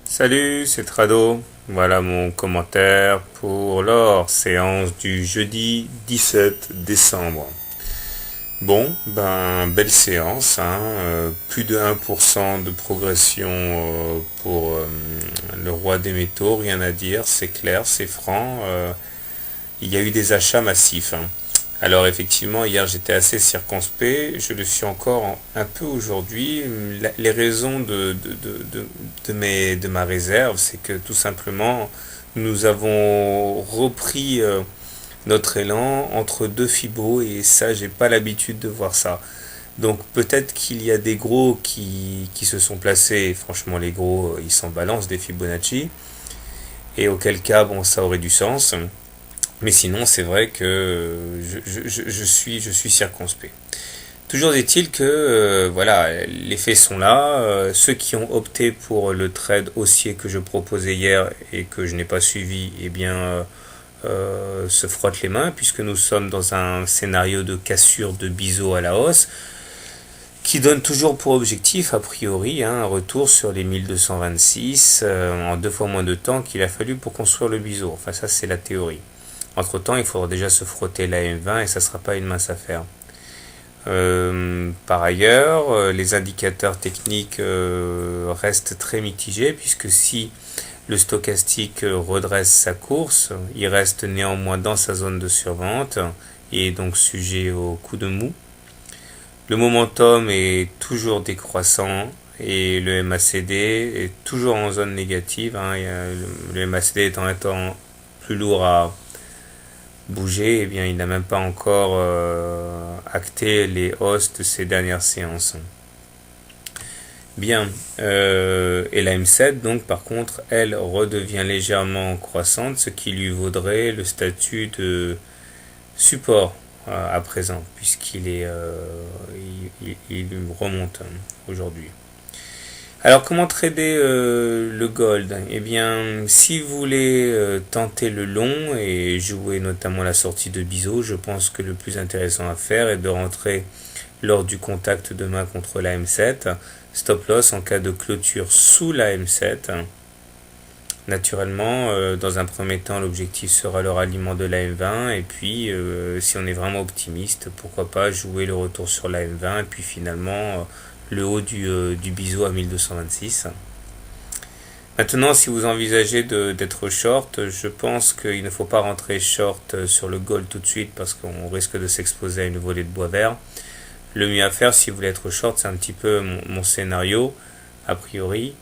Salut, c'est Trado. Voilà mon commentaire pour leur séance du jeudi 17 décembre. Bon, belle séance, hein, plus de 1% de progression pour le roi des métaux, rien à dire, c'est clair, c'est franc. Il y a eu des achats massifs, hein. Alors effectivement, hier j'étais assez circonspect, je le suis encore un peu aujourd'hui. Les raisons de ma réserve, c'est que tout simplement, nous avons repris notre élan entre deux fibos et ça, j'ai pas l'habitude de voir ça. Donc peut-être qu'il y a des gros qui se sont placés, franchement les gros, ils s'en balancent des Fibonacci, et auquel cas, bon, ça aurait du sens. Mais sinon, c'est vrai que je suis circonspect. Toujours est-il que voilà, les faits sont là. Ceux qui ont opté pour le trade haussier que je proposais hier et que je n'ai pas suivi, eh bien, se frottent les mains puisque nous sommes dans un scénario de cassure de biseau à la hausse qui donne toujours pour objectif, a priori, hein, un retour sur les 1226 en 2 fois moins de temps qu'il a fallu pour construire le biseau. Enfin, ça, c'est la théorie. Entre-temps, il faudra déjà se frotter la M20 et ça ne sera pas une mince affaire. Par ailleurs, les indicateurs techniques restent très mitigés puisque si le stochastique redresse sa course, il reste néanmoins dans sa zone de survente et est donc sujet au coup de mou. Le momentum est toujours décroissant et le MACD est toujours en zone négative, hein. Le MACD étant plus lourd à bouger, eh bien, il n'a même pas encore acté les hausses de ces dernières séances. Bien, et la M7, donc, par contre, elle redevient légèrement croissante, ce qui lui vaudrait le statut de support à présent, puisqu'il est, il remonte aujourd'hui. Alors, comment trader le gold? Eh bien, si vous voulez tenter le long et jouer notamment la sortie de biseau, je pense que le plus intéressant à faire est de rentrer lors du contact de main contre la M7, stop loss en cas de clôture sous la M7. Naturellement, dans un premier temps, l'objectif sera le ralliement de la M20 et puis, si on est vraiment optimiste, pourquoi pas jouer le retour sur la M20 et puis finalement le haut du biseau à 1226. Maintenant, si vous envisagez d'être short, je pense qu'il ne faut pas rentrer short sur le gold tout de suite parce qu'on risque de s'exposer à une volée de bois vert. Le mieux à faire si vous voulez être short, c'est un petit peu mon scénario, a priori,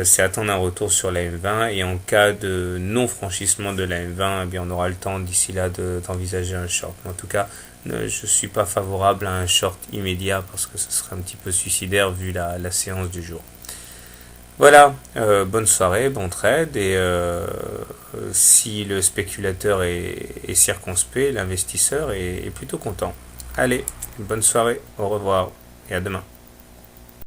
c'est attendre un retour sur la M20 et en cas de non franchissement de la M20, eh bien on aura le temps d'ici là d'envisager un short. Mais en tout cas, je ne suis pas favorable à un short immédiat parce que ce serait un petit peu suicidaire vu la séance du jour. Voilà, bonne soirée, bon trade et si le spéculateur est circonspect, l'investisseur est plutôt content. Allez, bonne soirée, au revoir et à demain.